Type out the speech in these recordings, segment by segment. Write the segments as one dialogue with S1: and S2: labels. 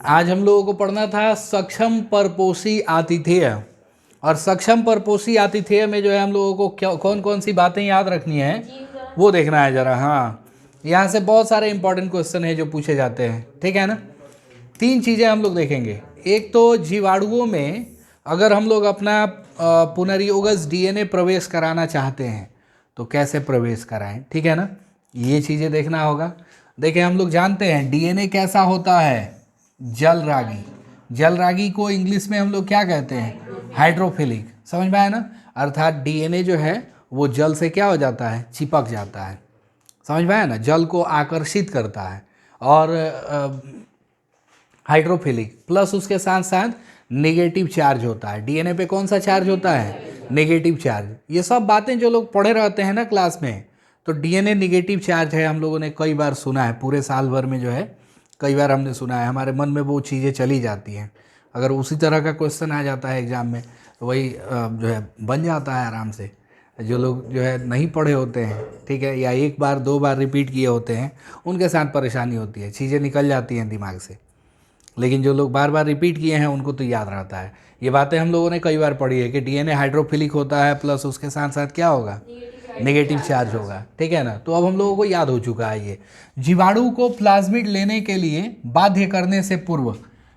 S1: आज हम लोगों को पढ़ना था सक्षम परपोषी आतिथेय। और सक्षम परपोषी आतिथेय में जो है हम लोगों को क्या कौन कौन सी बातें याद रखनी है वो देखना है जरा। हाँ, यहाँ से बहुत सारे इंपॉर्टेंट क्वेश्चन है जो पूछे जाते हैं, ठीक है ना। 3 चीज़ें हम लोग देखेंगे। एक तो जीवाणुओं में अगर हम लोग अपना पुनर्योगज डीएनए प्रवेश कराना चाहते हैं तो कैसे प्रवेश कराएं, ठीक है ना, ये चीज़ें देखना होगा। देखिए, हम लोग जानते हैं डीएनए कैसा होता है, जलरागी। जलरागी को इंग्लिश में हम लोग क्या कहते हैं, हाइड्रोफिलिक। समझ में आया ना, अर्थात डीएनए जो है वो जल से क्या हो जाता है, चिपक जाता है। समझ में आया ना, जल को आकर्षित करता है। और हाइड्रोफिलिक प्लस उसके साथ साथ नेगेटिव चार्ज होता है। डीएनए पे कौन सा चार्ज होता है, नेगेटिव चार्ज। ये सब बातें जो लोग पढ़े रहते हैं ना क्लास में, तो डीएनए नेगेटिव चार्ज है, हम लोगों ने कई बार सुना है, पूरे साल भर में जो है कई बार हमने सुना है, हमारे मन में वो चीज़ें चली जाती हैं। अगर उसी तरह का क्वेश्चन आ जाता है एग्ज़ाम में तो वही जो है बन जाता है आराम से। जो लोग जो है नहीं पढ़े होते हैं, ठीक है, या एक बार 2 बार रिपीट किए होते हैं, उनके साथ परेशानी होती है, चीज़ें निकल जाती हैं दिमाग से। लेकिन जो लोग बार बार रिपीट किए हैं उनको तो याद रहता है। ये बातें हम लोगों ने कई बार पढ़ी है कि डीएनए हाइड्रोफिलिक होता है प्लस उसके साथ साथ क्या होगा, नेगेटिव चार्ज होगा, ठीक है ना। तो अब हम लोगों को याद हो चुका है ये। जीवाणु को प्लाज्मिड लेने के लिए बाध्य करने से पूर्व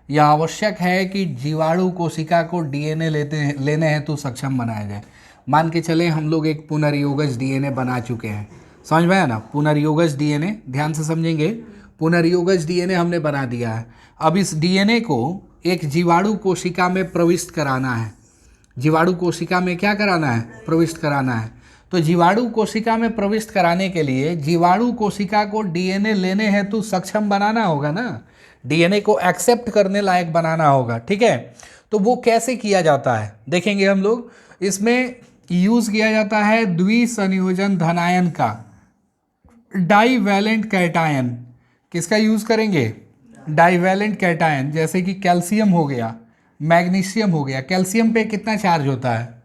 S1: यह आवश्यक है कि जीवाणु कोशिका को डीएनए लेने हेतु सक्षम बनाया जाए। मान के चले हम लोग एक पुनर्योगज डीएनए बना चुके हैं, समझ में आया ना, पुनर्योगज डीएनए, ध्यान से समझेंगे, पुनर्योगज डीएनए हमने बना दिया है। अब इस डीएनए को एक जीवाणु कोशिका में प्रविष्ट कराना है। जीवाणु कोशिका में क्या कराना है, प्रविष्ट कराना है। तो जीवाणु कोशिका में प्रविष्ट कराने के लिए जीवाणु कोशिका को डीएनए लेने हेतु सक्षम बनाना होगा ना, डीएनए को एक्सेप्ट करने लायक बनाना होगा, ठीक है। तो वो कैसे किया जाता है देखेंगे हम लोग। इसमें यूज किया जाता है द्विसंयोजन धनायन का, डाईवैलेंट कैटायन। किसका यूज करेंगे, डाईवैलेंट कैटायन, जैसे कि कैल्शियम हो गया, मैग्नीशियम हो गया। कैल्शियम पे कितना चार्ज होता है,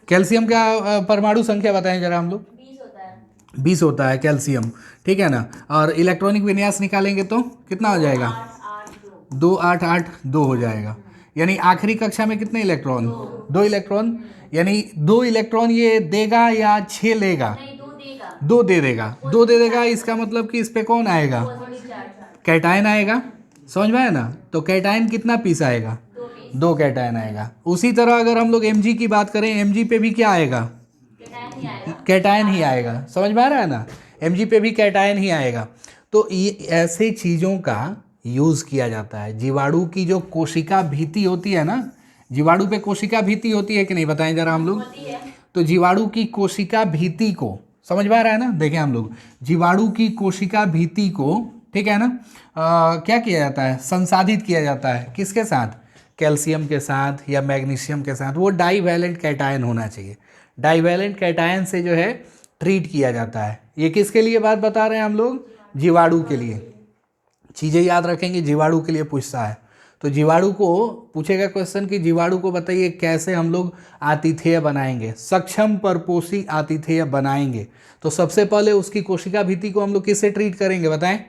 S1: कैल्शियम का परमाणु संख्या बताएं जरा हम लोग। 20 होता है कैल्शियम, ठीक है ना। और इलेक्ट्रॉनिक विन्यास निकालेंगे तो कितना हो जाएगा, 2 8 8 2 हो जाएगा। यानी आखिरी कक्षा में कितने इलेक्ट्रॉन, 2 इलेक्ट्रॉन। यानी 2 इलेक्ट्रॉन ये देगा या 6 लेगा, 2 दे देगा, 2 दे देगा। इसका मतलब कि इस पे कौन आएगा, कैटायन आएगा। समझ में आया ना। तो कैटायन कितना पीस आएगा, 2 कैटायन आएगा। उसी तरह अगर हम लोग Mg की बात करें, Mg पे भी क्या आएगा, कैटायन ही आएगा। समझ में आ रहा है ना, Mg पे भी कैटायन ही आएगा। तो ये ऐसे चीज़ों का यूज़ किया जाता है। जीवाणु की जो कोशिका भित्ति होती है ना, जीवाणु पे कोशिका भित्ति होती है कि नहीं, बताएं जरा हम लोग। तो जीवाणु की कोशिका भित्ति को, समझ में आ रहा है ना, देखें हम लोग, जीवाणु की कोशिका भित्ति को, ठीक है ना, क्या किया जाता है, संसाधित किया जाता है। किसके साथ, कैल्शियम के साथ या मैग्नीशियम के साथ। वो डाईवैलेंट कैटायन होना चाहिए। डाईवैलेंट कैटायन से जो है ट्रीट किया जाता है। ये किसके लिए बात बता रहे हैं हम लोग, जीवाणु के लिए। चीज़ें याद रखेंगे, जीवाणु के लिए पूछता है। तो जीवाणु को पूछेगा क्वेश्चन कि जीवाणु को बताइए कैसे हम लोग आतिथेय बनाएंगे, सक्षम परपोषी आतिथेय बनाएंगे। तो सबसे पहले उसकी कोशिका भित्ति को हम लोग किससे ट्रीट करेंगे, बताएं।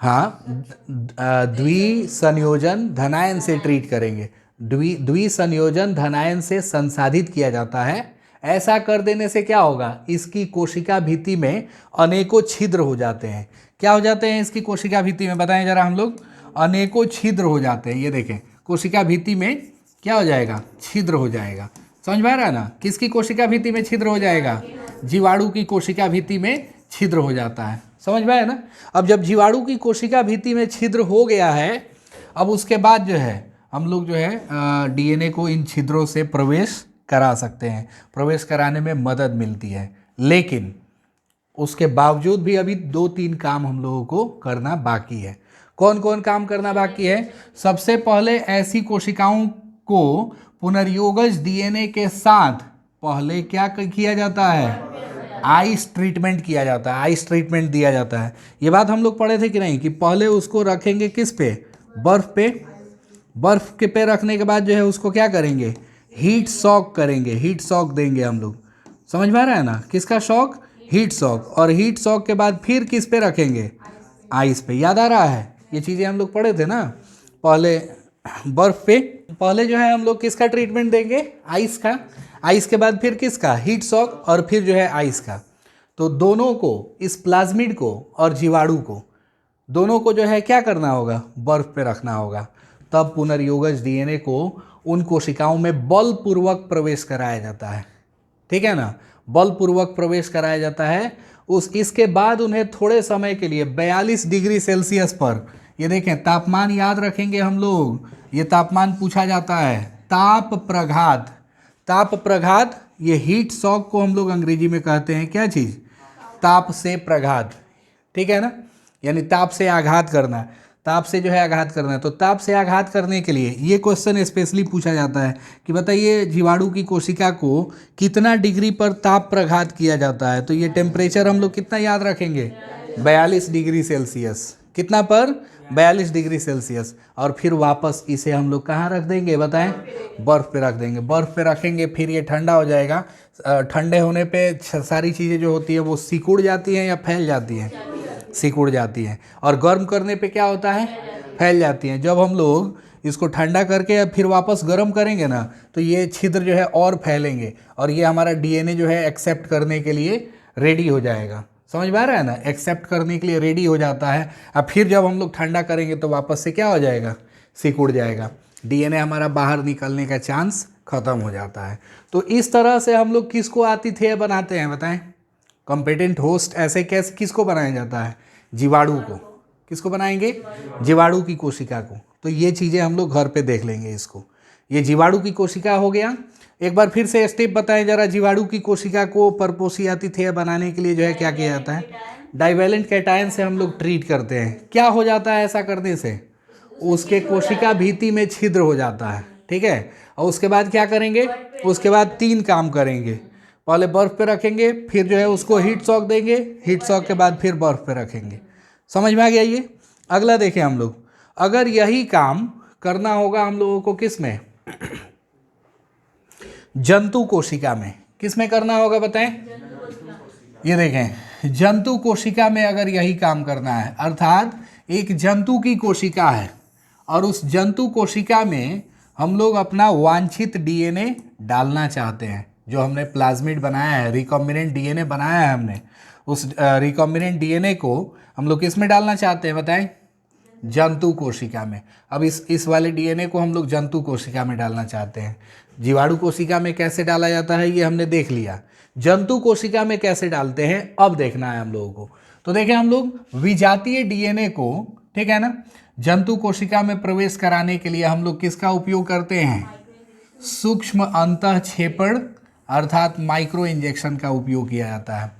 S1: हाँ, द्विसंयोजन धनायन से ट्रीट करेंगे। द्विसंयोजन धनायन से संसाधित किया जाता है। ऐसा कर देने से क्या होगा, इसकी कोशिका भित्ति में अनेकों छिद्र हो जाते हैं। क्या हो जाते हैं इसकी कोशिका भित्ति में, बताएं जरा हम लोग। अनेकों छिद्र हो जाते हैं। ये देखें, कोशिका भित्ति में क्या हो जाएगा, छिद्र हो जाएगा। समझ में आ रहा है ना, किसकी कोशिका भित्ति में छिद्र हो जाएगा, जीवाणु की कोशिका भित्ति में छिद्र हो जाता है। समझ में आया ना। अब जब जीवाणु की कोशिका भित्ति में छिद्र हो गया है, अब उसके बाद जो है हम लोग जो है डीएनए को इन छिद्रों से प्रवेश करा सकते हैं, प्रवेश कराने में मदद मिलती है। लेकिन उसके बावजूद भी अभी 2-3 काम हम लोगों को करना बाकी है। कौन कौन काम करना बाकी है, सबसे पहले ऐसी कोशिकाओं को पुनर्योगज डीएनए के साथ पहले क्या किया जाता है, आइस ट्रीटमेंट किया जाता है, आइस ट्रीटमेंट दिया जाता है। ये बात हम लोग पढ़े थे कि नहीं, कि पहले उसको रखेंगे किस पे, बर्फ पे। बर्फ के पे रखने के बाद जो है उसको क्या करेंगे, हीट शॉक करेंगे, हीट शॉक देंगे हम लोग। समझ में आ रहा है ना, किसका शॉक, हीट शॉक। और हीट शॉक के बाद फिर किस पे रखेंगे, आइस पे। याद आ रहा है? ये चीज़ें हम लोग पढ़े थे ना पहले, बर्फ पे। पहले जो है हम लोग किसका ट्रीटमेंट देंगे? आइस का। आइस के बाद फिर किसका? हीट शॉक, और फिर जो है आइस का। तो दोनों को, इस प्लाज्मिड को और जीवाणु को, दोनों को जो है क्या करना होगा? बर्फ पे रखना होगा। तब पुनर्योगज डीएनए को उन कोशिकाओं में बलपूर्वक प्रवेश कराया जाता है। ठीक है ना? बलपूर्वक प्रवेश कराया जाता है। इसके बाद उन्हें थोड़े समय के लिए 42 डिग्री सेल्सियस पर, ये देखें तापमान याद रखेंगे हम लोग, ये तापमान पूछा जाता है। ताप प्रघात, ताप प्रघात, ये हीट शॉक को हम लोग अंग्रेजी में कहते हैं क्या चीज़? ताप से प्रघात। ठीक है ना? यानी ताप से आघात करना, ताप से जो है आघात करना है। तो ताप से आघात करने के लिए ये क्वेश्चन स्पेशली पूछा जाता है कि बताइए जीवाणु की कोशिका को कितना डिग्री पर ताप प्रघात किया जाता है? तो ये टेम्परेचर हम लोग कितना याद रखेंगे? 42 डिग्री सेल्सियस। कितना पर? 42 डिग्री सेल्सियस। और फिर वापस इसे हम लोग कहाँ रख देंगे बताएं? बर्फ़ पे रख देंगे। बर्फ़ पे रखेंगे, फिर ये ठंडा हो जाएगा। ठंडे होने पे सारी चीज़ें जो होती है वो सिकुड़ जाती हैं या फैल जाती हैं? सिकुड़ जाती हैं। और गर्म करने पे क्या होता है? फैल जाती हैं। जब हम लोग इसको ठंडा करके फिर वापस गर्म करेंगे ना, तो ये छिद्र जो है और फैलेंगे, और ये हमारा डीएनए जो है एक्सेप्ट करने के लिए रेडी हो जाएगा। समझ में आ रहा है ना? एक्सेप्ट करने के लिए रेडी हो जाता है। अब फिर जब हम लोग ठंडा करेंगे तो वापस से क्या हो जाएगा? सिकुड़ जाएगा। डीएनए हमारा बाहर निकलने का चांस खत्म हो जाता है। तो इस तरह से हम लोग किसको आतिथेय बनाते हैं बताएं? कॉम्पिटेंट होस्ट ऐसे कैसे किसको बनाया जाता है? जीवाणु को। किसको बनाएंगे? जीवाणु की कोशिका को। तो ये चीज़ें हम लोग घर पे देख लेंगे इसको। ये जीवाणु की कोशिका हो गया। एक बार फिर से स्टेप बताएं जरा। जीवाणु की कोशिका को परपोषी आतिथेय बनाने के लिए जो है क्या किया जाता है? डाइवेलेंट कैटायन से हम लोग ट्रीट करते हैं। क्या हो जाता है ऐसा करने से? उसके कोशिका भित्ति में छिद्र हो जाता है। ठीक है? और उसके बाद क्या करेंगे? उसके बाद 3 काम करेंगे। पहले बर्फ़ पे रखेंगे, फिर जो है उसको हीट शॉक देंगे, हीट शॉक के बाद फिर बर्फ़ पे रखेंगे। समझ में आ गया ये? अगला देखें हम लोग, अगर यही काम करना होगा हम लोगों को किस में? जंतु कोशिका में। किस में करना होगा बताएं? ये देखें, जंतु कोशिका में अगर यही काम करना है, अर्थात एक जंतु की कोशिका है और उस जंतु कोशिका में हम लोग अपना वांछित डीएनए डालना चाहते हैं। जो हमने प्लाज्मिड बनाया है, रिकॉम्बिनेंट डीएनए बनाया है हमने, उस रिकॉम्बिनेंट डीएनए को हम लोग किस में डालना चाहते हैं बताएं? जंतु कोशिका में। अब इस वाले डीएनए को हम लोग जंतु कोशिका में डालना चाहते हैं। जीवाणु कोशिका में कैसे डाला जाता है ये हमने देख लिया। जंतु कोशिका में कैसे डालते हैं अब देखना है हम लोगों को। तो देखें हम लोग विजातीय डीएनए को, ठीक है ना, जंतु कोशिका में प्रवेश कराने के लिए हम लोग किसका उपयोग करते हैं? सूक्ष्म अंतःक्षेपण अर्थात माइक्रो इंजेक्शन का उपयोग किया जाता है।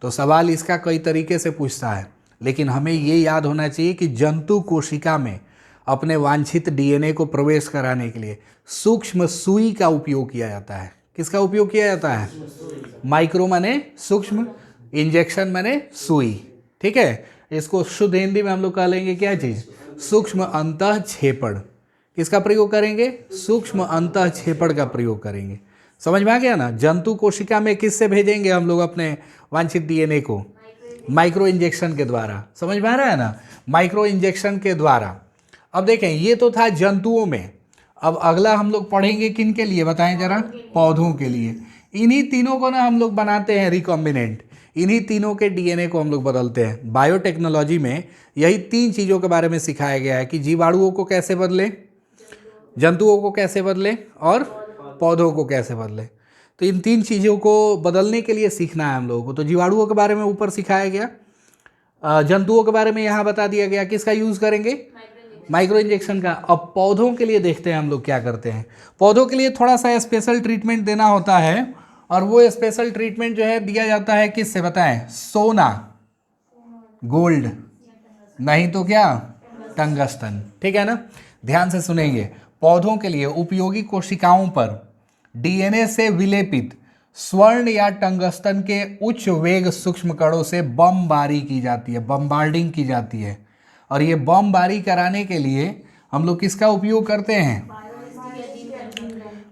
S1: तो सवाल इसका कई तरीके से पूछता है, लेकिन हमें ये याद होना चाहिए कि जंतु कोशिका में अपने वांछित डीएनए को प्रवेश कराने के लिए सूक्ष्म सुई का उपयोग किया जाता है। किसका उपयोग किया जाता है? माइक्रो माने सूक्ष्म, इंजेक्शन माने सुई। ठीक है? इसको शुद्ध हिंदी में हम लोग कह लेंगे क्या चीज़? सूक्ष्म अंतःक्षेपण। किसका प्रयोग करेंगे? सूक्ष्म अंतःक्षेपण का प्रयोग करेंगे। समझ में आ गया ना? जंतु कोशिका में किससे भेजेंगे हम लोग अपने वांछित डीएनए को? माइक्रो इंजेक्शन के द्वारा। समझ में आ रहा है ना? माइक्रो इंजेक्शन के द्वारा। अब देखें, ये तो था जंतुओं में। अब अगला हम लोग पढ़ेंगे किन के लिए बताएं जरा? पौधों के लिए। इन्हीं तीनों को ना हम लोग बनाते हैं रिकॉम्बिनेंट। इन्हीं तीनों के डीएनए को हम लोग बदलते हैं। बायोटेक्नोलॉजी में यही 3 चीज़ों के बारे में सिखाया गया है कि जीवाणुओं को कैसे बदले, जंतुओं को कैसे बदले और पौधों को कैसे बदले। तो इन 3 चीज़ों को बदलने के लिए सीखना है हम लोगों को। तो जीवाणुओं के बारे में ऊपर सिखाया गया, जंतुओं के बारे में यहाँ बता दिया गया। किसका यूज़ करेंगे? माइक्रो इंजेक्शन का। अब पौधों के लिए देखते हैं हम लोग क्या करते हैं। पौधों के लिए थोड़ा सा स्पेशल ट्रीटमेंट देना होता है, और वो स्पेशल ट्रीटमेंट जो है दिया जाता है किससे बताएं? सोना, गोल्ड, नहीं तो क्या? टंगस्टन। ठीक है ना? ध्यान से सुनेंगे। पौधों के लिए उपयोगी कोशिकाओं पर डीएनए से विलेपित स्वर्ण या टंगस्टन के उच्च वेग सूक्ष्म कणों से बमबारी की जाती है, बम्बार्डिंग की जाती है। और ये बमबारी कराने के लिए हम लोग किसका उपयोग करते हैं?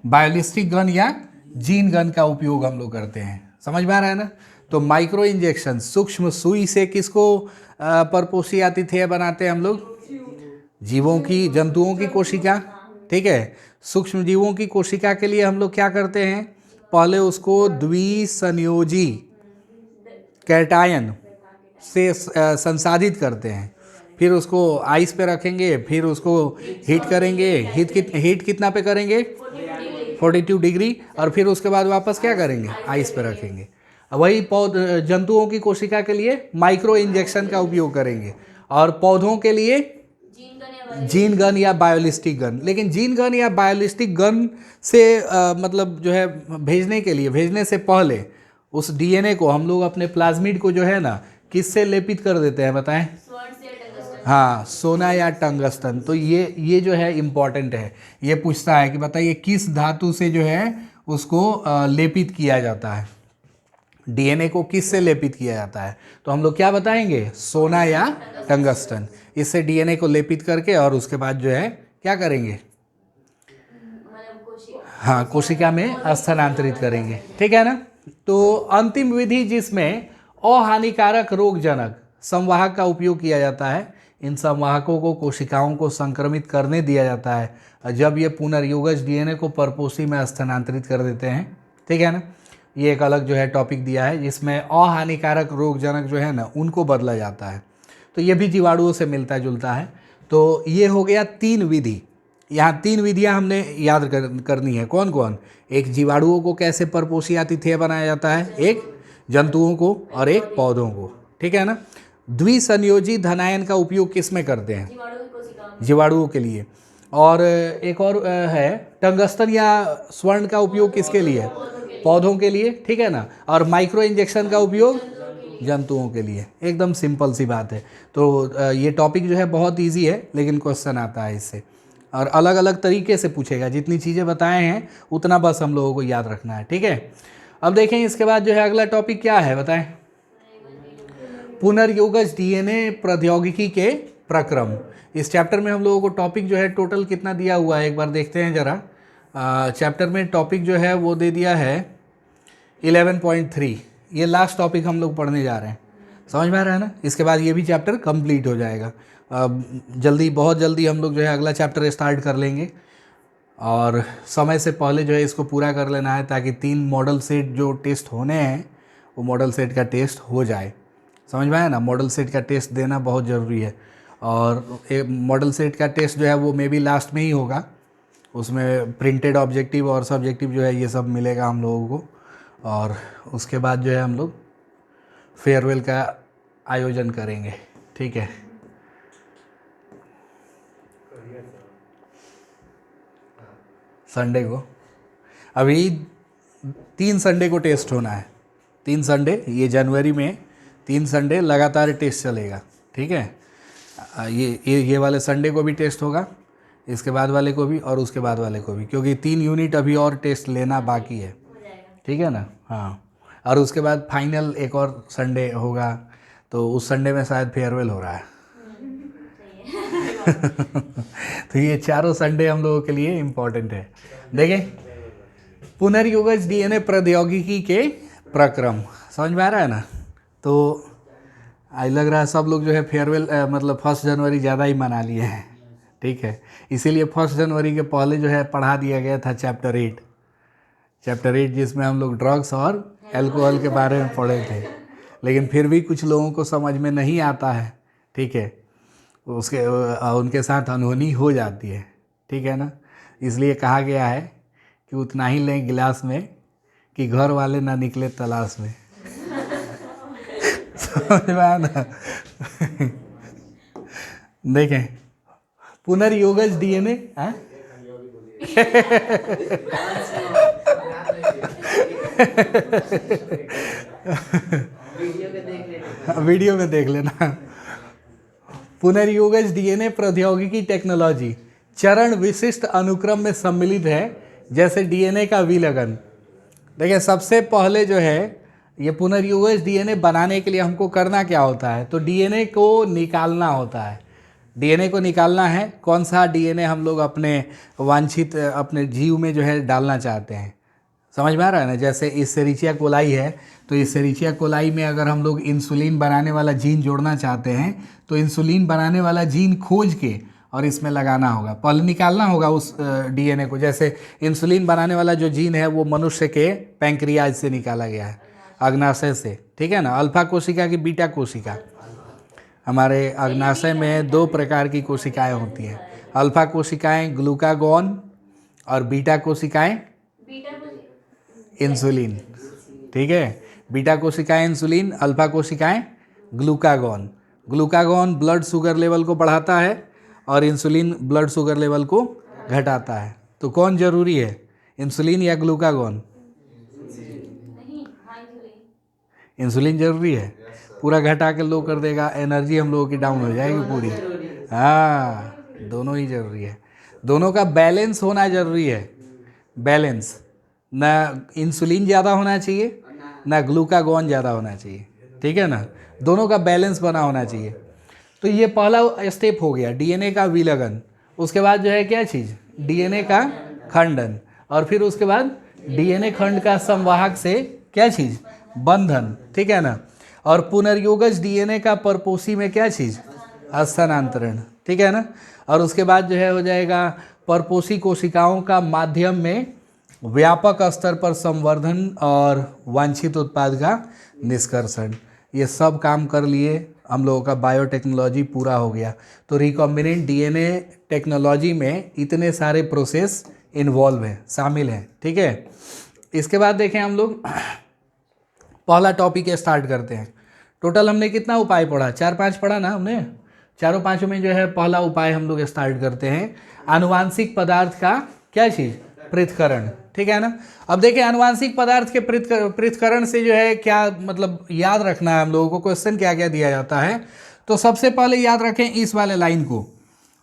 S1: बायोलिस्टिक गन या जीन गन का उपयोग हम लोग करते हैं। समझ में आ रहा है ना? तो माइक्रो इंजेक्शन, सूक्ष्म सुई से किसको परपोषी आतिथेय बनाते हैं हम लोग? जीवों की, जंतुओं की कोशिका, ठीक है। सूक्ष्म जीवों की कोशिका के लिए हम लोग क्या करते हैं? पहले उसको द्विसंयोजी कैटायन से संसाधित करते हैं, फिर उसको आइस पे रखेंगे, फिर उसको हीट करेंगे। हीट कितना पे करेंगे? 42 डिग्री। और फिर उसके बाद वापस क्या करेंगे? आइस पे रखेंगे। वही जंतुओं की कोशिका के लिए माइक्रो इंजेक्शन का उपयोग करेंगे, और पौधों के लिए जीन गन या बायोलिस्टिक गन। लेकिन जीन गन या बायोलिस्टिक गन से मतलब जो है भेजने से पहले उस डीएनए को हम लोग अपने प्लाज्मिड को जो है ना, किससे लेपित कर देते हैं बताएं? हाँ, सोना या टंगस्टन। तो ये जो है इम्पॉर्टेंट है। ये पूछता है कि बताइए किस धातु से जो है उसको लेपित किया जाता है, डीएनए को किस से लेपित किया जाता है? तो हम लोग क्या बताएंगे? सोना या टंगस्टन। इससे डीएनए को लेपित करके और उसके बाद जो है क्या करेंगे? हाँ, कोशिका में स्थानांतरित करेंगे, ठीक है ना। तो अंतिम विधि जिसमें अहानिकारक रोगजनक संवाहक का उपयोग किया जाता है, इन संवाहकों को कोशिकाओं को संक्रमित करने दिया जाता है जब ये पुनर्योगज डीएनए को परपोषी में स्थानांतरित कर देते हैं, ठीक है ना। ये एक अलग जो है टॉपिक दिया है जिसमें अहानिकारक रोगजनक जो है ना उनको बदला जाता है। तो ये भी जीवाणुओं से मिलता जुलता है। तो ये हो गया 3 विधि। यहाँ 3 विधियाँ हमने याद करनी है। कौन कौन? एक जीवाणुओं को कैसे परपोषी आतिथेय बनाया जाता है, एक जंतुओं को और एक पौधों को, ठीक है ना। द्विसंयोजी धनायन का उपयोग किस में करते हैं? जीवाणुओं के लिए। और एक और है टंगस्टन या स्वर्ण का उपयोग किसके लिए? पौधों के लिए, ठीक है ना। और माइक्रो इंजेक्शन का उपयोग जंतुओं के लिए। एकदम सिंपल सी बात है। तो ये टॉपिक जो है बहुत इजी है, लेकिन क्वेश्चन आता है इससे, और अलग अलग तरीके से पूछेगा। जितनी चीज़ें बताए हैं उतना बस हम लोगों को याद रखना है, ठीक है। अब देखें इसके बाद जो है अगला टॉपिक क्या है बताएं? पुनर्योगज डीएनए प्रौद्योगिकी के प्रक्रम। इस चैप्टर में हम लोगों को टॉपिक जो है टोटल कितना दिया हुआ है एक बार देखते हैं ज़रा। चैप्टर में टॉपिक जो है वो दे दिया है 11.3। ये लास्ट टॉपिक हम लोग पढ़ने जा रहे हैं, समझ में आ रहा है ना। इसके बाद ये भी चैप्टर कंप्लीट हो जाएगा। बहुत जल्दी हम लोग जो है अगला चैप्टर स्टार्ट कर लेंगे, और समय से पहले जो है इसको पूरा कर लेना है ताकि 3 मॉडल सेट जो टेस्ट होने हैं वो मॉडल सेट का टेस्ट हो जाए। समझ में आया ना। मॉडल सेट का टेस्ट देना बहुत ज़रूरी है, और एक मॉडल सेट का टेस्ट जो है वो मे बी लास्ट में ही होगा। उसमें प्रिंटेड ऑब्जेक्टिव और सब्जेक्टिव जो है ये सब मिलेगा हम लोगों को, और उसके बाद जो है हम लोग फेयरवेल का आयोजन करेंगे, ठीक है। संडे को, अभी 3 संडे को टेस्ट होना है। 3 संडे, ये जनवरी में 3 संडे लगातार टेस्ट चलेगा, ठीक है। ये वाले संडे को भी टेस्ट होगा, इसके बाद वाले को भी और उसके बाद वाले को भी, क्योंकि 3 यूनिट अभी और टेस्ट लेना बाकी है, ठीक है ना। हाँ, और उसके बाद फाइनल एक और संडे होगा, तो उस संडे में शायद फेयरवेल हो रहा है। तो ये चारों संडे हम लोगों के लिए इम्पोर्टेंट है। देखें, पुनर्योगज डीएनए प्रौद्योगिकी के प्रक्रम, समझ में आ रहा है ना। तो आई लग रहा है सब लोग जो है फेयरवेल मतलब 1 जनवरी ज़्यादा ही मना लिए हैं, ठीक है। इसीलिए 1 जनवरी के पहले जो है पढ़ा दिया गया था चैप्टर 8, जिसमें हम लोग ड्रग्स और एल्कोहल के बारे में पढ़े थे। लेकिन फिर भी कुछ लोगों को समझ में नहीं आता है, ठीक है, उनके साथ अनहोनी हो जाती है, ठीक है ना। इसलिए कहा गया है कि उतना ही लें गिलास में कि घर वाले ना निकले तलाश में। समझ में आया ना। देखें, पुनर्योगज डीएनए वीडियो में देख लेना। पुनर्योगज डीएनए प्रौद्योगिकी टेक्नोलॉजी चरण विशिष्ट अनुक्रम में सम्मिलित है, जैसे डीएनए का विलगन। देखिए, सबसे पहले जो है ये पुनर्योगज डीएनए बनाने के लिए हमको करना क्या होता है? तो डीएनए को निकालना होता है। डीएनए को निकालना है, कौन सा डीएनए हम लोग अपने वांछित अपने जीव में जो है डालना चाहते हैं। समझ में आ रहा है ना। जैसे इसेरिचिया कोलाई है, तो इसेरिचिया कोलाई में अगर हम लोग इंसुलिन बनाने वाला जीन जोड़ना चाहते हैं तो इंसुलिन बनाने वाला जीन खोज के और इसमें लगाना होगा, पहले निकालना होगा उस डीएनए को। जैसे इंसुलिन बनाने वाला जो जीन है वो मनुष्य के पैंक्रियाज से निकाला गया है, अग्नाशय से, ठीक है ना। अल्फा कोशिका की बीटा कोशिका, हमारे अग्नाशय में 2 प्रकार की कोशिकाएं होती हैं, अल्फा कोशिकाएं ग्लूकागॉन और बीटा कोशिकाएं इंसुलिन, ठीक है। बीटा कोशिकाएं इंसुलिन, अल्फा कोशिकाएं glucagon. Glucagon blood sugar level को बढ़ाता है और इंसुलिन ब्लड शुगर लेवल को घटाता है। तो कौन जरूरी है, इंसुलिन या ग्लूकागॉन? इंसुलिन जरूरी है, पूरा घटा के लो कर देगा, एनर्जी हम लोगों की डाउन हो जाएगी पूरी। हाँ, दोनों ही जरूरी है, दोनों का बैलेंस होना जरूरी है। बैलेंस, ना इंसुलिन ज़्यादा होना चाहिए ना ग्लूकागॉन ज़्यादा होना चाहिए, ठीक है ना, दोनों का बैलेंस बना होना चाहिए। तो ये पहला स्टेप हो गया डीएनए का विलगन। उसके बाद जो है क्या चीज़, डीएनए का खंडन, और फिर उसके बाद डीएनए खंड का संवाहक से क्या चीज़, बंधन, ठीक है ना। और पुनर्योगज डीएनए का परपोषी में क्या चीज़, स्थानांतरण, ठीक है ना। और उसके बाद जो है हो जाएगा परपोषी कोशिकाओं का माध्यम में व्यापक स्तर पर संवर्धन और वांछित उत्पाद का निष्कर्षण। ये सब काम कर लिए, हम लोगों का बायोटेक्नोलॉजी पूरा हो गया। तो रिकॉम्बिनेंट डीएनए टेक्नोलॉजी में इतने सारे प्रोसेस इन्वॉल्व हैं, शामिल हैं, ठीक है। इसके बाद देखें हम लोग पहला टॉपिक स्टार्ट करते हैं। टोटल हमने कितना उपाय पढ़ा, 4-5 पढ़ा ना हमने, चारों पांचों में जो है पहला उपाय हम लोग स्टार्ट करते हैं, आनुवांशिक पदार्थ का क्या चीज़, पृथक्करण, ठीक है ना। अब देखिए आनुवांशिक पदार्थ के पृथक्करण से जो है क्या मतलब याद रखना है हम लोगों को, क्वेश्चन क्या क्या दिया जाता है। तो सबसे पहले याद रखें इस वाले लाइन को,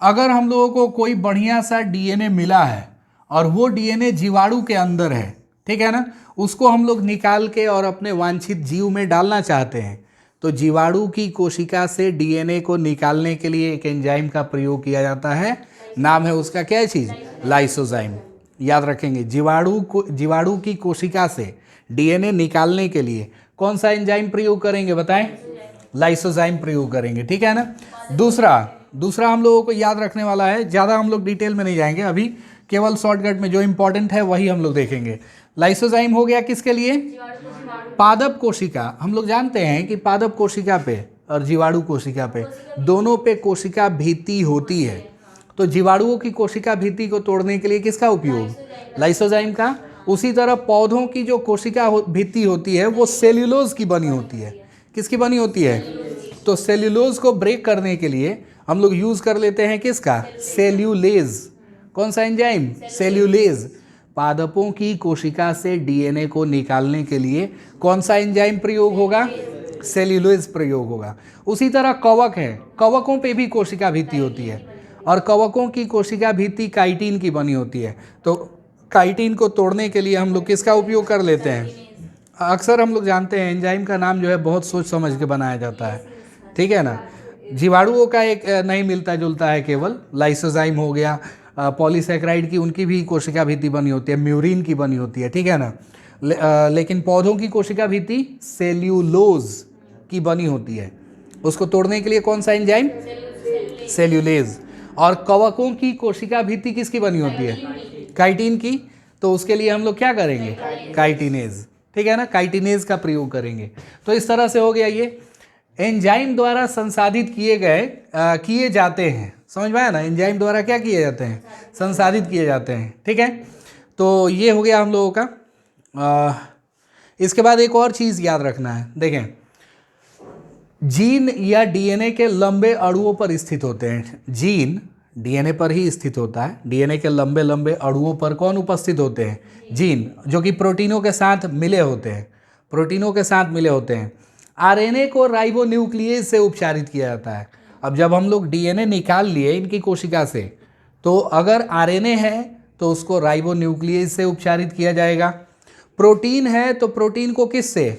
S1: अगर हम लोगों को कोई बढ़िया सा डीएनए मिला है और वो डीएनए जीवाणु के अंदर है, ठीक है ना, उसको हम लोग निकाल के और अपने वांछित जीव में डालना चाहते हैं, तो जीवाणु की कोशिका से डीएनए को निकालने के लिए एक एंजाइम का प्रयोग किया जाता है, नाम है उसका क्या चीज़, लाइसोजाइम। याद रखेंगे, जीवाणु की कोशिका से डीएनए निकालने के लिए कौन सा एंजाइम प्रयोग करेंगे बताएं, लाइसोजाइम प्रयोग करेंगे, ठीक है ना। दूसरा हम लोगों को याद रखने वाला है, ज़्यादा हम लोग डिटेल में नहीं जाएंगे अभी, केवल शॉर्टकट में जो इंपॉर्टेंट है वही हम लोग देखेंगे। लाइसोजाइम हो गया किसके लिए, पादप कोशिका। हम लोग जानते हैं कि पादप कोशिका पे और जीवाणु कोशिका पे दोनों पे कोशिका भित्ति होती है, तो जीवाणुओं की कोशिका भित्ति को तोड़ने के लिए किसका उपयोग, लाइसोजाइम का। उसी तरह पौधों की जो कोशिका भित्ति होती है वो सेल्यूलोज की बनी होती है, किसकी बनी होती है, तो सेल्यूलोज को ब्रेक करने के लिए हम लोग यूज कर लेते हैं किसका, सेल्यूलेज। कौन सा एंजाइम, सेल्यूलेज। पादपों की कोशिका से डीएनए को निकालने के लिए कौन सा एंजाइम प्रयोग होगा, सेल्यूलोज प्रयोग होगा। उसी तरह कवक है, कवकों पे भी कोशिका भित्ति होती है और कवकों की कोशिका भित्ति काइटिन की बनी होती है, तो काइटिन को तोड़ने के लिए हम लोग किसका उपयोग कर लेते हैं। अक्सर हम लोग जानते हैं एंजाइम का नाम जो है बहुत सोच समझ के बनाया जाता है, ठीक है ना। जीवाणुओं का एक नहीं मिलता जुलता है, केवल लाइसोजाइम हो गया, पॉलीसैकेराइड की उनकी भी कोशिका भित्ति बनी होती है, म्यूरिन की बनी होती है, ठीक है ना। लेकिन पौधों की कोशिका भित्ति सेल्यूलोज की बनी होती है, उसको तोड़ने के लिए कौन सा एंजाइम, सेल्यूलेज। और कवकों की कोशिका भित्ति किसकी बनी होती है, काइटिन की, तो उसके लिए हम लोग क्या करेंगे, काइटिनेज, ठीक है ना, काइटिनेज का प्रयोग करेंगे। तो इस तरह से हो गया, ये एंजाइम द्वारा संसाधित किए जाते हैं, समझ में आया ना, एंजाइम द्वारा क्या किए जाते हैं, संसाधित किए जाते हैं, ठीक है। तो ये हो गया हम लोगों का। इसके बाद एक और चीज़ याद रखना है, देखें जीन या डीएनए के लंबे अणुओं पर स्थित होते हैं। जीन डीएनए पर ही स्थित होता है, डीएनए के लंबे लंबे अणुओं पर कौन उपस्थित होते हैं, जीन, जो कि प्रोटीनों के साथ मिले होते हैं, प्रोटीनों के साथ मिले होते हैं। आरएनए को राइबोन्यूक्लियेज से उपचारित किया जाता है। अब जब हम लोग डीएनए निकाल लिए इनकी कोशिका से, तो अगर आरएनए है तो उसको राइबोन्यूक्लियेज से उपचारित किया जाएगा। प्रोटीन है तो प्रोटीन को किस से,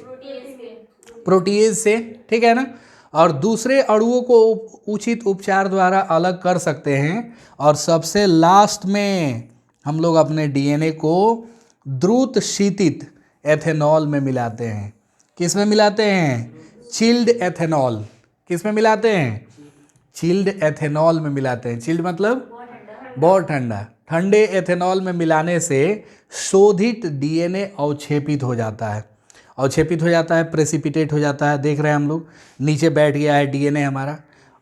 S1: प्रोटीएज से, ठीक है ना। और दूसरे अणुओं को उचित उपचार द्वारा अलग कर सकते हैं। और सबसे लास्ट में हम लोग अपने डीएनए को द्रुत शीतित एथेनॉल में मिलाते हैं। किस में मिलाते हैं? Chilled ethanol. किस में मिलाते हैं? चिल्ड एथेनॉल में मिलाते हैं। चिल्ड मतलब बहुत ठंडा। ठंडे एथेनॉल में मिलाने से शोधित डीएनए अवक्षेपित हो जाता है। अवक्षेपित हो जाता है, प्रेसिपिटेट हो जाता है। देख रहे हैं हम लोग, नीचे बैठ गया है डीएनए हमारा,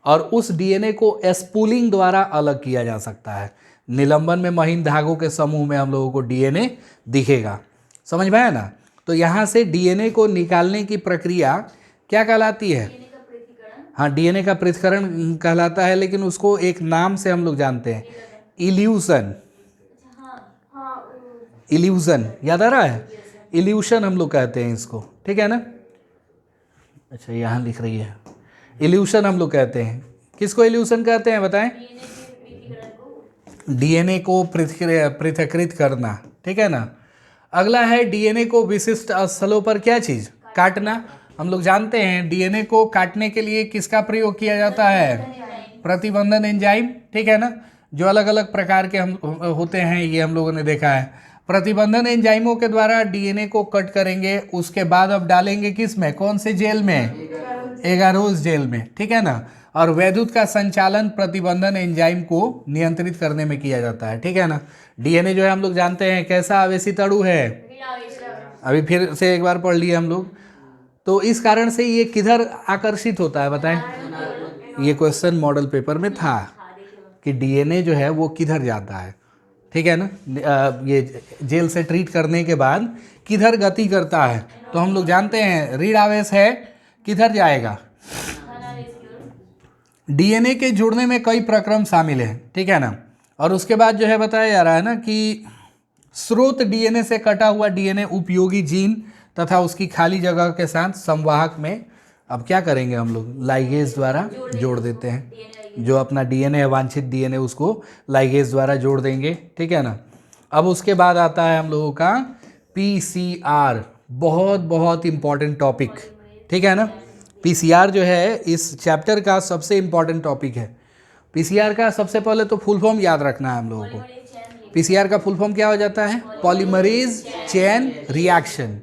S1: और उस डीएनए को स्पूलिंग द्वारा अलग किया जा सकता है। निलंबन में महीन धागों के समूह में हम लोगों को डीएनए दिखेगा। समझ में आया ना? तो यहाँ से डीएनए को निकालने की प्रक्रिया क्या कहलाती है? हाँ, डीएनए का पृथक्करण कहलाता है, लेकिन उसको एक नाम से हम लोग जानते हैं, इल्यूशन। इल्यूशन याद आ रहा है? इल्यूशन हम लोग कहते हैं इसको, ठीक है ना? अच्छा, यहाँ लिख रही है इल्यूशन हम लोग कहते हैं। किसको इल्यूशन कहते हैं बताएं? डीएनए को पृथक्कृत करना, ठीक है ना? अगला है डीएनए को विशिष्ट स्थलों पर क्या चीज? काटना। हम लोग जानते हैं डीएनए को काटने के लिए किसका प्रयोग किया जाता है? प्रतिबंधन एंजाइम, ठीक है ना? जो अलग अलग प्रकार के हम होते हैं, ये हम लोगों ने देखा है। प्रतिबंधन एंजाइमों के द्वारा डीएनए को कट करेंगे, उसके बाद अब डालेंगे किस में? कौन से जेल में? एगारोस जेल में, ठीक है ना? और वैद्युत का संचालन प्रतिबंधन एंजाइम को नियंत्रित करने में किया जाता है, ठीक है ना? डीएनए जो है हम लोग जानते हैं कैसा आवेशित अणु है, अभी फिर से एक बार पढ़ लिए हम लोग। तो इस कारण से ये किधर आकर्षित होता है बताएं? ये क्वेश्चन मॉडल पेपर में था कि डीएनए जो है वो किधर जाता है, ठीक है ना? ये जेल से ट्रीट करने के बाद किधर गति करता है? तो हम लोग जानते हैं रीढ़ आवेश है, किधर जाएगा? डीएनए के जुड़ने में कई प्रक्रम शामिल हैं, ठीक है ना? और उसके बाद जो है बताया जा रहा है ना कि स्रोत डीएनए से कटा हुआ डीएनए उपयोगी जीन तथा उसकी खाली जगह के साथ संवाहक में अब क्या करेंगे हम लोग? लाइगेज द्वारा जोड़ देते हैं। जो अपना डीएनए है, वांछित डीएनए, उसको लाइगेज द्वारा जोड़ देंगे, ठीक है ना? अब उसके बाद आता है हम लोगों का पीसीआर, बहुत बहुत इंपॉर्टेंट टॉपिक, ठीक है ना? पीसीआर जो है इस चैप्टर का सबसे इंपॉर्टेंट टॉपिक है। पीसीआर का सबसे पहले तो फुल फॉर्म याद रखना है हम लोगों को। पीसीआर का फुल फॉर्म क्या हो जाता है? पॉलीमरेज चेन रिएक्शन,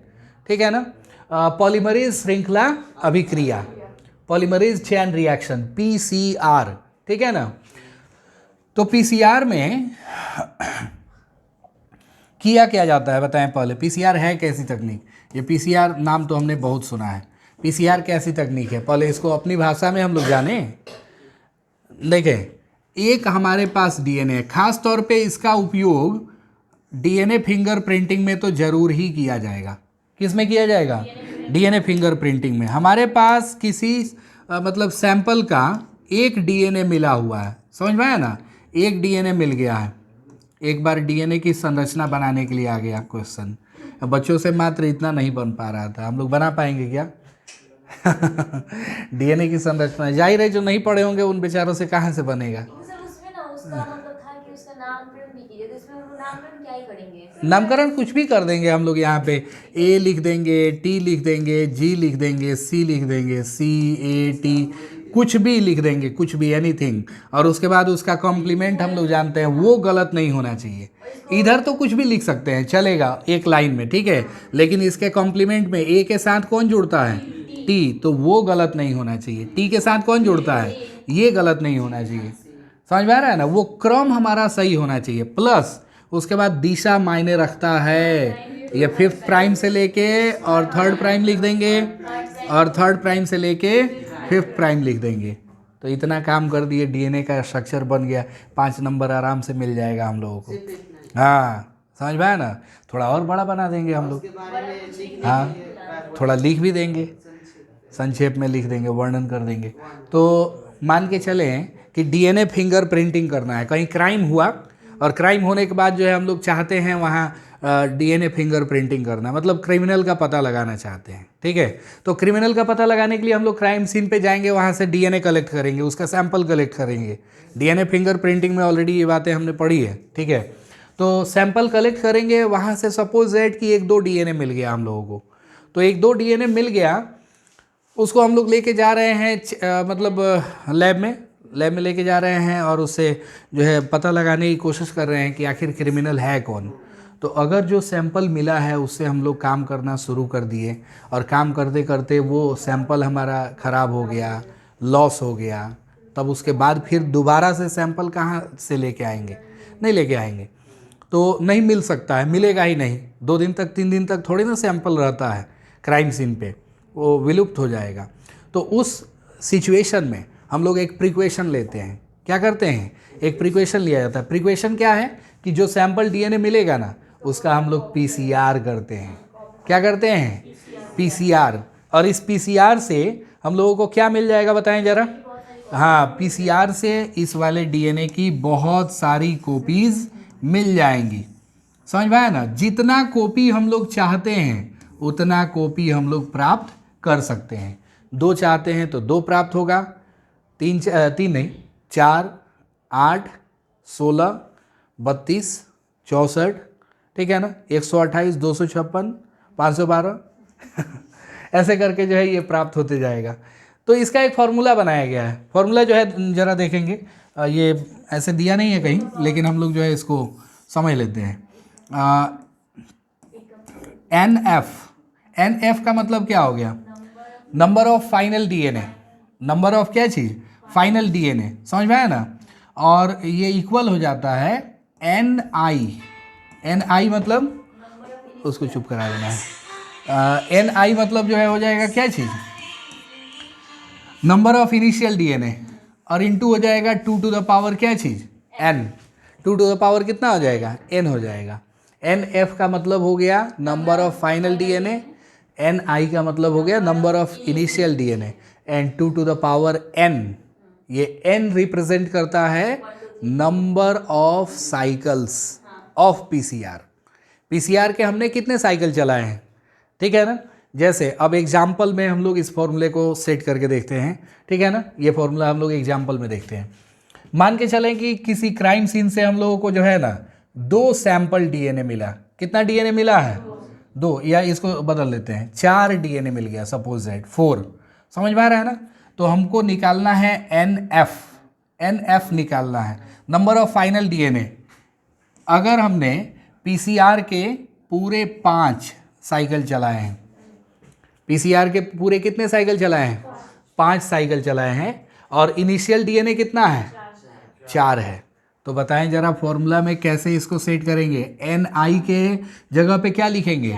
S1: ठीक है ना? पॉलीमरेज श्रृंखला अभिक्रिया, पॉलीमरेज चेन रिएक्शन, पीसीआर, ठीक है ना? तो पीसीआर में किया क्या जाता है बताएं पहले? पीसीआर है कैसी तकनीक? ये पीसीआर नाम तो हमने बहुत सुना है। पीसीआर कैसी तकनीक है, पहले इसको अपनी भाषा में हम लोग जाने। देखें, एक हमारे पास डीएनए है, खास तौर पे इसका उपयोग डीएनए फिंगर प्रिंटिंग में तो जरूर ही किया जाएगा। किस में किया जाएगा? डीएनए फिंगर प्रिंटिंग में। हमारे पास किसी मतलब सैंपल का एक डीएनए मिला हुआ है, समझ में आया ना? एक डीएनए मिल गया है। एक बार डीएनए की संरचना बनाने के लिए आ गया क्वेश्चन। बच्चों से मात्र इतना नहीं बन पा रहा था, हम लोग बना पाएंगे क्या? डीएनए की संरचना जाहिर है जो नहीं पढ़े होंगे उन बेचारों से कहाँ से बनेगा? नामकरण कुछ भी कर देंगे हम लोग यहाँ पे। ए लिख देंगे, टी लिख देंगे, जी लिख देंगे, सी लिख देंगे, सी ए टी, कुछ भी लिख देंगे, कुछ भी, एनीथिंग। और उसके बाद उसका कॉम्प्लीमेंट हम लोग जानते हैं वो गलत नहीं होना चाहिए। इधर तो कुछ भी लिख सकते हैं, चलेगा एक लाइन में, ठीक है, लेकिन इसके कॉम्प्लीमेंट में ए के साथ कौन जुड़ता है? टी, तो वो गलत नहीं होना चाहिए। टी के साथ कौन जुड़ता है? ये गलत नहीं होना चाहिए। समझ में आ रहा है ना? वो क्रम हमारा सही होना चाहिए। प्लस उसके बाद दिशा मायने रखता है। ये 5th प्राइम से लेके और 3rd प्राइम लिख देंगे, और 3rd प्राइम से लेके 5th प्राइम लिख देंगे। तो इतना काम कर दिए, डीएनए का स्ट्रक्चर बन गया। 5 नंबर आराम से मिल जाएगा हम लोगों को। हाँ, समझ में आया ना? थोड़ा और बड़ा बना देंगे हम लोग। हाँ, थोड़ा लिख भी देंगे, संक्षेप में लिख देंगे, वर्णन कर देंगे। तो मान के चलें कि डीएनए फिंगर प्रिंटिंग करना है, कहीं क्राइम हुआ और क्राइम होने के बाद जो है हम लोग चाहते हैं वहाँ डीएनए फिंगर प्रिंटिंग करना, मतलब क्रिमिनल का पता लगाना चाहते हैं, ठीक है? तो क्रिमिनल का पता लगाने के लिए हम लोग क्राइम सीन पे जाएंगे, वहाँ से डीएनए कलेक्ट करेंगे, उसका सैंपल कलेक्ट करेंगे। डीएनए फिंगर प्रिंटिंग में ऑलरेडी ये बातें हमने पढ़ी है, ठीक है? तो सैंपल कलेक्ट करेंगे, वहाँ से सपोज दैट कि 1-2 डीएनए मिल गया हम लोगों को। तो 1-2 डीएनए मिल गया, उसको हम लोग लेके जा रहे हैं मतलब लैब में लेके जा रहे हैं, और उससे जो है पता लगाने की कोशिश कर रहे हैं कि आखिर क्रिमिनल है कौन। तो अगर जो सैंपल मिला है उससे हम लोग काम करना शुरू कर दिए और काम करते करते वो सैंपल हमारा ख़राब हो गया, लॉस हो गया, तब उसके बाद फिर दोबारा से सैंपल कहाँ से लेके आएंगे? नहीं लेके आएंगे, तो नहीं मिल सकता है, मिलेगा ही नहीं। 2 दिन तक 3 दिन तक थोड़ी ना सैंपल रहता है क्राइम सीन पे, वो विलुप्त हो जाएगा। तो उस सिचुएशन में हम लोग एक प्रिकॉशन लेते हैं। क्या करते हैं? एक प्रिकॉशन लिया जाता है। प्रिकॉशन क्या है कि जो सैंपल डीएनए मिलेगा ना, उसका हम लोग पीसीआर करते हैं। क्या करते हैं? पीसीआर। और इस पीसीआर से हम लोगों को क्या मिल जाएगा बताएं ज़रा? हाँ, पीसीआर से इस वाले डीएनए की बहुत सारी कॉपीज़ मिल जाएंगी। समझ में आया ना? जितना कॉपी हम लोग चाहते हैं उतना कॉपी हम लोग प्राप्त कर सकते हैं। 2 चाहते हैं तो 2 प्राप्त होगा, 3 नहीं, 4, 8, 16, 32, 64, ठीक है ना, 128, 256, 512 ऐसे करके जो है ये प्राप्त होते जाएगा। तो इसका एक फार्मूला बनाया गया है। फार्मूला जो है ज़रा देखेंगे, ये ऐसे दिया नहीं है कहीं, लेकिन हम लोग जो है इसको समझ लेते हैं। एन एफ का मतलब क्या हो गया? Number of final DNA. Number of क्या चीज़? Final DNA. समझ में आया ना? और ये इक्वल हो जाता है एन आई। एन आई मतलब, उसको चुप करा देना है। एन आई मतलब जो है हो जाएगा क्या चीज़? नंबर ऑफ इनिशियल डीएनए, और इनटू हो जाएगा 2 टू द पावर क्या चीज़? एन। 2 टू द पावर कितना हो जाएगा? एन हो जाएगा। एन एफ का मतलब हो गया number of final DNA, N I का मतलब हो गया number of initial DNA, and 2 to the power N, ये एन रिप्रेजेंट करता है number of cycles of PCR. PCR के हमने कितने साइकिल चलाए हैं, ठीक है ना? जैसे अब एग्जाम्पल में हम लोग इस फॉर्मूले को सेट करके देखते हैं, ठीक है ना? ये फॉर्मूला हम लोग एग्जाम्पल में देखते हैं। मान के चलें कि किसी क्राइम सीन से हम लोगों को जो है ना 2 सैंपल डीएनए मिला। कितना डीएनए मिला है? 2, या इसको बदल लेते हैं, 4 डीएनए मिल गया, सपोज दैट 4। समझ में आ रहा है ना? तो हमको निकालना है एन एफ निकालना है, नंबर ऑफ फाइनल डीएनए। अगर हमने पीसीआर के पूरे 5 साइकिल चलाए हैं, पीसीआर के पूरे कितने साइकिल चलाए हैं? 5 साइकिल चलाए हैं, और इनिशियल डीएनए कितना है? 4 है। तो बताएं जरा फॉर्मूला में कैसे इसको सेट करेंगे? एन आई के जगह पे क्या लिखेंगे?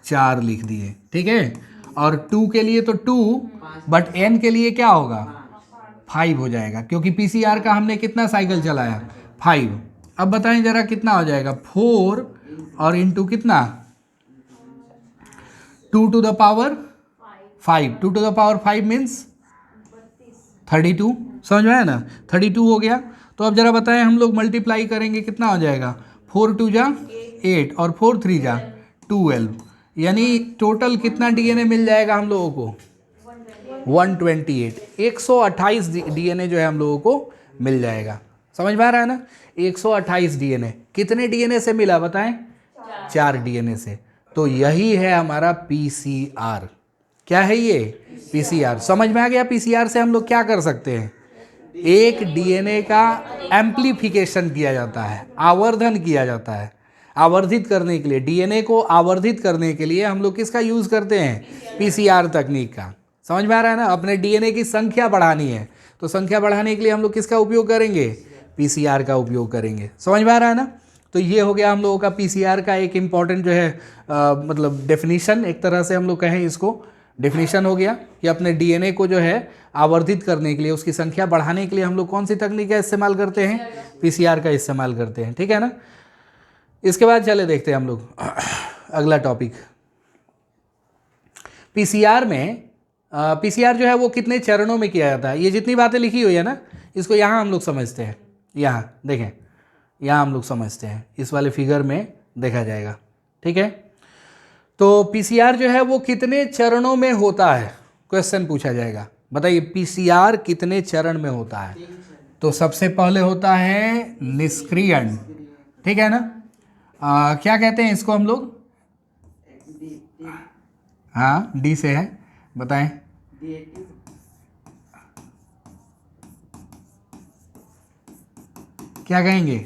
S1: 4 लिख दिए, ठीक है। और 2 के लिए तो 2, बट एन के लिए क्या होगा? 5 हो जाएगा, क्योंकि पीसीआर का हमने कितना साइकिल चलाया? 5। अब बताएं जरा कितना हो जाएगा? 4 और इंटू कितना? 2 to the power 5। 2 to the power 5 means 32। समझ में आया ना? 32 हो गया। तो अब जरा बताएं, हम लोग मल्टीप्लाई करेंगे, कितना हो जाएगा? 4 2 जा 8 और 4 3 जा 12, यानी टोटल कितना डीएनए मिल जाएगा हम लोगों को? 128। 128 डीएनए जो है हम लोगों को मिल जाएगा। समझ में आ रहा है ना? 128 डीएनए। कितने डीएनए से मिला बताएं? 4 डीएनए से। तो यही है हमारा पीसीआर। क्या है ये? पीसीआर। समझ में आ गया? पीसीआर से हम लोग क्या कर सकते हैं? एक डीएनए का एम्प्लीफिकेशन किया जाता है, आवर्धन किया जाता है। आवर्धित करने के लिए, डीएनए को आवर्धित करने के लिए हम लोग किसका यूज़ करते हैं? पीसीआर तकनीक का। समझ में आ रहा है ना? अपने डीएनए की संख्या बढ़ानी है, तो संख्या बढ़ाने के लिए हम लोग किसका उपयोग करेंगे? पीसीआर का उपयोग करेंगे। समझ में आ रहा है ना? तो ये हो गया हम लोगों का पीसीआर का एक इम्पॉर्टेंट जो है मतलब डेफिनीशन, एक तरह से हम लोग कहें इसको, डेफिनेशन हो गया कि अपने डीएनए को जो है आवर्धित करने के लिए, उसकी संख्या बढ़ाने के लिए हम लोग कौन सी तकनीक का इस्तेमाल करते हैं? पीसीआर का इस्तेमाल करते हैं, ठीक है ना? इसके बाद चले देखते हैं हम लोग अगला टॉपिक। पीसीआर में पीसीआर जो है वो कितने चरणों में किया जाता है? ये जितनी बातें लिखी हुई है ना, इसको यहाँ हम लोग समझते हैं। यहाँ देखें, यहाँ हम लोग समझते हैं, इस वाले फिगर में देखा जाएगा, ठीक है। तो पीसीआर जो है वो कितने चरणों में होता है? क्वेश्चन पूछा जाएगा, बताइए पीसीआर कितने चरण में होता है? तो सबसे पहले होता है निष्क्रियण, ठीक है ना? क्या कहते हैं इसको हम लोग? हाँ, डी से है, बताएं। क्या कहेंगे?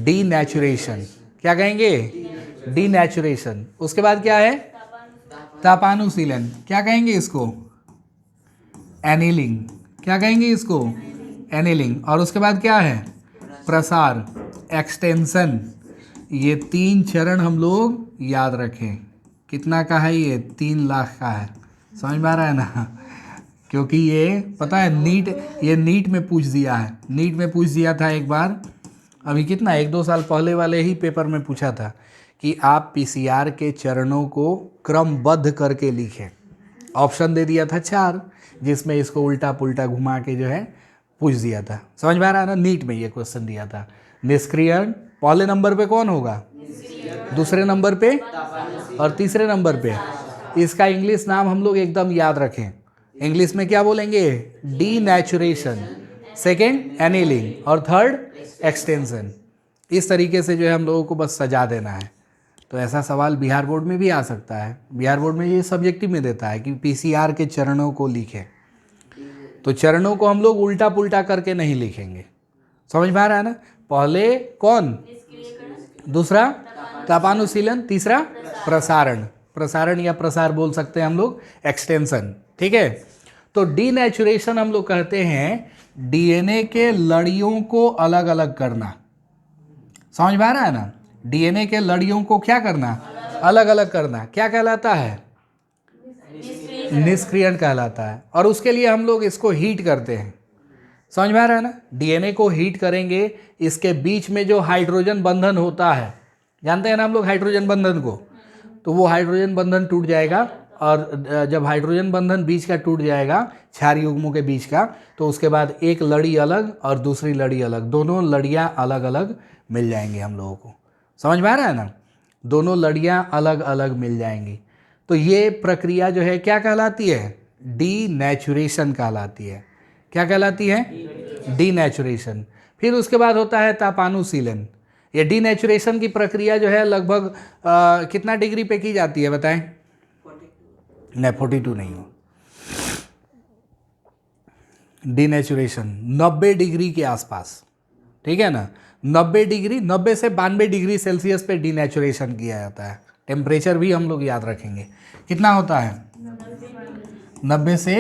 S1: डीनेचुरेशन, क्या कहेंगे? डीनेचुरेशन। उसके बाद क्या है? तापानुशीलन। क्या कहेंगे इसको? एनीलिंग। क्या कहेंगे इसको? एनीलिंग। और उसके बाद क्या है? प्रसार, एक्सटेंशन। ये 3 चरण हम लोग याद रखें। कितना का है ये? 3 लाख का है। समझ में आ रहा है ना? क्योंकि ये पता है नीट में पूछ दिया है। नीट में पूछ दिया था एक बार, अभी कितना 1-2 साल पहले वाले ही पेपर में पूछा था कि आप पीसीआर के चरणों को क्रमबद्ध करके लिखें। ऑप्शन दे दिया था 4, जिसमें इसको उल्टा पुल्टा घुमा के जो है पूछ दिया था। समझ में आ रहा है ना? नीट में ये क्वेश्चन दिया था। निष्क्रियण पहले नंबर पे कौन होगा? दूसरे नंबर पे और तीसरे नंबर पे। इसका इंग्लिश नाम हम लोग एकदम याद रखें। इंग्लिश में क्या बोलेंगे? डीनेचुरेशन, सेकेंड एनीलिंग और थर्ड एक्सटेंशन। इस तरीके से जो है हम लोगों को बस सजा देना है। तो ऐसा सवाल बिहार बोर्ड में भी आ सकता है। बिहार बोर्ड में ये सब्जेक्टिव में देता है कि पीसीआर के चरणों को लिखें। तो चरणों को हम लोग उल्टा पुल्टा करके नहीं लिखेंगे। समझ में आ रहा है ना? पहले कौन? दूसरा तापानुशीलन, तीसरा प्रसारण। प्रसारण या प्रसार बोल सकते हैं हम लोग, एक्सटेंशन। ठीक है। तो डीनेचुरेशन हम लोग कहते हैं डीएनए के लड़ियों को अलग अलग करना। समझ में आ रहा है ना? डीएनए के लड़ियों को क्या करना? अलग अलग करना। क्या कहलाता है? निष्क्रियण कहलाता है। और उसके लिए हम लोग इसको हीट करते हैं। समझ में आ रहा है ना? डीएनए को हीट करेंगे, इसके बीच में जो हाइड्रोजन बंधन होता है, जानते हैं ना हम लोग हाइड्रोजन बंधन को, तो वो हाइड्रोजन बंधन टूट जाएगा। और जब हाइड्रोजन बंधन बीच का टूट जाएगा, क्षारीय युग्मों के बीच का, तो उसके बाद एक लड़ी अलग और दूसरी लड़ी अलग, दोनों लड़ियाँ अलग अलग मिल जाएंगी हम लोगों को। समझ में आ रहा है ना? दोनों लड़ियाँ अलग अलग मिल जाएंगी। तो ये प्रक्रिया जो है क्या कहलाती है? डीनेचुरेशन कहलाती है। क्या कहलाती है? डीनेचुरेशन। फिर उसके बाद होता है तापानुशीलन। ये डीनेचुरेशन की प्रक्रिया जो है लगभग कितना डिग्री पे की जाती है बताएं? नहीं, 42 नहीं हो। डीनेचुरेशन 90 डिग्री के आसपास। ठीक है ना? 90 डिग्री, 90 से 92 डिग्री सेल्सियस पे डीनेचुरेशन किया जाता है। टेम्परेचर भी हम लोग याद रखेंगे। कितना होता है? 90 से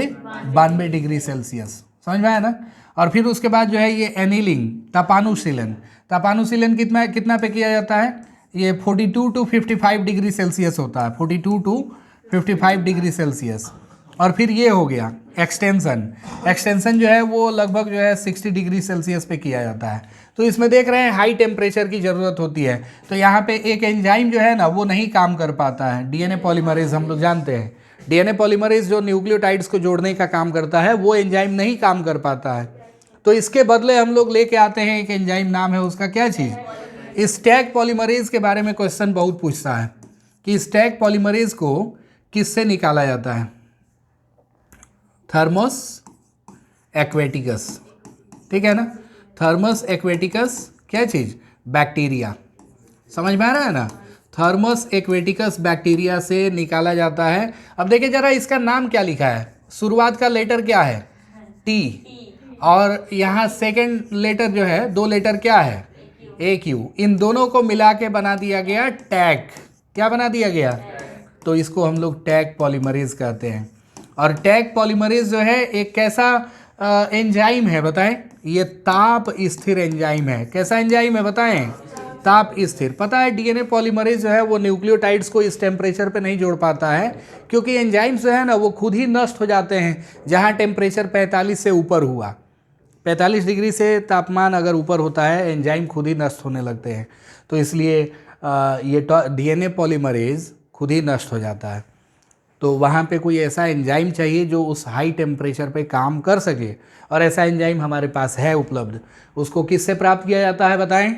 S1: 92 डिग्री सेल्सियस। समझ में आया ना? और फिर उसके बाद जो है ये एनीलिंग, तापानुशीलन। तापानुशीलन कितना पे किया जाता है? ये 42 टू 55 डिग्री सेल्सियस होता है। 42 टू 55 डिग्री सेल्सियस। और फिर ये हो गया एक्सटेंशन। एक्सटेंशन जो है वो लगभग जो है 60 डिग्री सेल्सियस पे किया जाता है। तो इसमें देख रहे हैं हाई टेम्परेचर की ज़रूरत होती है। तो यहाँ पे एक एंजाइम जो है ना वो नहीं काम कर पाता है। डीएनए पॉलीमरेज हम लोग जानते हैं। डीएनए पॉलीमरेज जो न्यूक्लियोटाइड्स को जोड़ने का काम करता है, वो एंजाइम नहीं काम कर पाता है। तो इसके बदले हम लोग लेके आते हैं एक एंजाइम, नाम है उसका क्या चीज़? स्टैक पॉलीमरेज के बारे में क्वेश्चन बहुत पूछता है कि स्टैक पॉलीमरेज को किससे निकाला जाता है? Thermos aquaticus. ठीक है ना? थर्मस एक्वेटिकस क्या चीज़? बैक्टीरिया। समझ में आ रहा है ना? थर्मस एक्वेटिकस बैक्टीरिया से निकाला जाता है। अब देखिए जरा इसका नाम क्या लिखा है? शुरुआत का लेटर क्या है? टी। और यहाँ सेकंड लेटर जो है, 2 लेटर क्या है? ए क्यू। इन दोनों को मिला के बना दिया गया टैग। क्या बना दिया गया? तो इसको हम लोग टैग पॉलीमरेज कहते हैं। और टैग पॉलीमरेज जो है एक कैसा एंजाइम है बताएं? ये ताप स्थिर एंजाइम है। कैसा एंजाइम है बताएं? ताप स्थिर। पता है डीएनए पॉलीमरेज जो है वो न्यूक्लियोटाइड्स को इस टेम्परेचर पे नहीं जोड़ पाता है, क्योंकि एंजाइम्स जो है ना वो खुद ही नष्ट हो जाते हैं जहाँ टेम्परेचर 45 से ऊपर हुआ। 45 डिग्री से तापमान अगर ऊपर होता है, एंजाइम खुद ही नष्ट होने लगते हैं। तो इसलिए ये डीएनए पॉलीमरेज खुद ही नष्ट हो जाता है। तो वहाँ पे कोई ऐसा एंजाइम चाहिए जो उस हाई टेम्परेचर पे काम कर सके, और ऐसा एंजाइम हमारे पास है उपलब्ध। उसको किससे प्राप्त किया जाता है बताएं?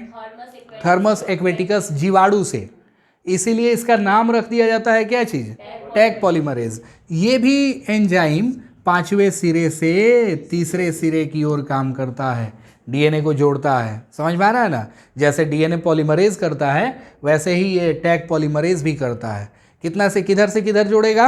S1: थर्मस एक्वेटिकस जीवाणु से। इसीलिए इसका नाम रख दिया जाता है क्या चीज़? Tag polymerase. ये भी एंजाइम 5वें सिरे से तीसरे सिरे की ओर काम करता है, डीएनए को जोड़ता है। समझ में आ रहा है ना? जैसे डीएनए पॉलीमरेज करता है वैसे ही ये टैग पॉलीमरेज भी करता है। कितना से किधर जोड़ेगा?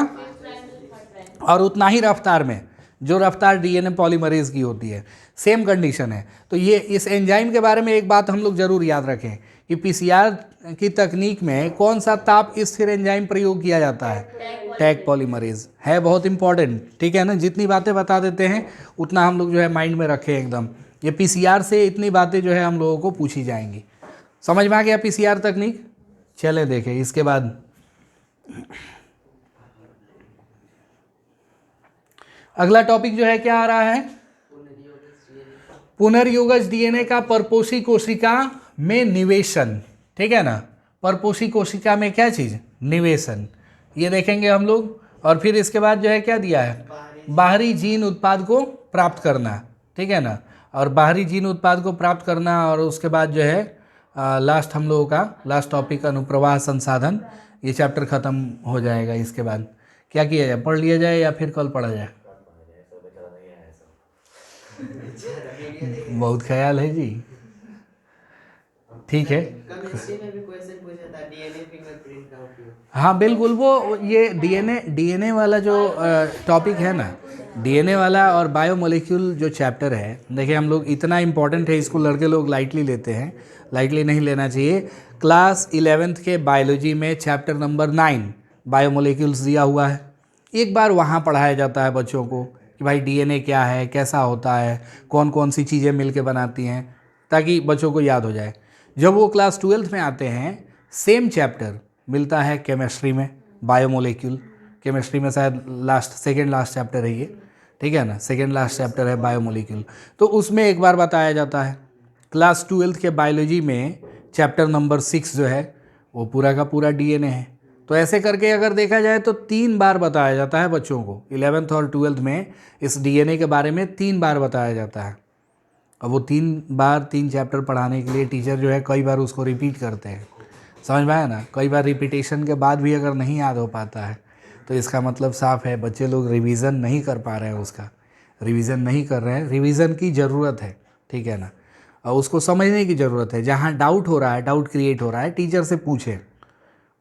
S1: और उतना ही रफ्तार में, जो रफ्तार डीएनए पॉलीमरेज की होती है। सेम कंडीशन है। तो ये इस एंजाइम के बारे में एक बात हम लोग जरूर याद रखें कि पीसीआर की तकनीक में कौन सा ताप स्थिर एंजाइम प्रयोग किया जाता है, टैग पॉलीमरेज है, बहुत इंपॉर्टेंट, ठीक है ना। जितनी बातें बता देते हैं उतना हम लोग जो है माइंड में रखें एकदम। ये पीसीआर से इतनी बातें जो है हम लोगों को पूछी जाएंगी। समझ में आ गया पीसीआर तकनीक? चले देखें इसके बाद अगला टॉपिक जो है क्या आ रहा है, पुनर्योगज डीएनए का परपोषी कोशिका में निवेशन, ठीक है ना। परपोषी कोशिका में क्या चीज, निवेशन, ये देखेंगे हम लोग। और फिर इसके बाद जो है क्या दिया है, बाहरी जीन उत्पाद को प्राप्त करना, ठीक है ना। और बाहरी जीन उत्पाद को प्राप्त करना, और उसके बाद जो है लास्ट हम लोगों का लास्ट टॉपिक अनुप्रवाह संसाधन, ये चैप्टर खत्म हो जाएगा। इसके बाद क्या किया जाए, पढ़ लिया जाए या फिर कल पढ़ा जाए? बहुत ख्याल है जी, ठीक है। हाँ बिल्कुल, वो ये डीएनए वाला जो टॉपिक है ना, डीएनए वाला और बायोमोलिक्यूल जो चैप्टर है, देखिए हम लोग इतना इम्पोर्टेंट है, इसको लड़के लोग लाइटली लेते हैं, लाइटली नहीं लेना चाहिए। क्लास 11th के बायोलॉजी में चैप्टर नंबर 9 बायोमोलिक्यूल्स दिया हुआ है। एक बार वहाँ पढ़ाया जाता है बच्चों को कि भाई डीएनए क्या है, कैसा होता है, कौन कौन सी चीज़ें मिलके बनाती हैं, ताकि बच्चों को याद हो जाए। जब वो क्लास 12th में आते हैं, सेम चैप्टर मिलता है केमिस्ट्री में, बायोमोलिक्यूल। केमिस्ट्री में शायद सेकेंड लास्ट चैप्टर है ये, ठीक है ना, सेकेंड लास्ट चैप्टर है बायोमोलिक्यूल। तो उसमें एक बार बताया जाता है। क्लास 12th के बायोलॉजी में चैप्टर नंबर 6 जो है वो पूरा का पूरा डीएनए है। तो ऐसे करके अगर देखा जाए तो 3 बार बताया जाता है बच्चों को, 11th और 12th में इस डीएनए के बारे में 3 बार बताया जाता है। अब वो 3 बार 3 चैप्टर पढ़ाने के लिए टीचर जो है कई बार उसको रिपीट करते हैं, समझ में आया ना। कई बार रिपीटेशन के बाद भी अगर नहीं याद हो पाता है तो इसका मतलब साफ है बच्चे लोग रिवीजन नहीं कर पा रहे हैं, उसका रिवीजन नहीं कर रहे हैं। रिवीजन की ज़रूरत है, ठीक है ना, और उसको समझने की ज़रूरत है। जहाँ डाउट हो रहा है, डाउट क्रिएट हो रहा है, टीचर से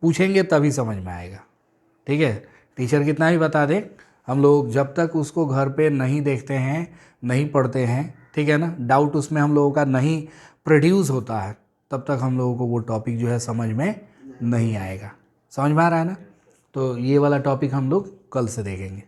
S1: पूछेंगे तभी समझ में आएगा, ठीक है। टीचर कितना भी बता दे, हम लोग जब तक उसको घर पे नहीं देखते हैं, नहीं पढ़ते हैं, ठीक है ना, डाउट उसमें हम लोगों का नहीं प्रोड्यूस होता है, तब तक हम लोगों को वो टॉपिक जो है समझ में नहीं आएगा। समझ में आ रहा है ना। तो ये वाला टॉपिक हम लोग कल से देखेंगे।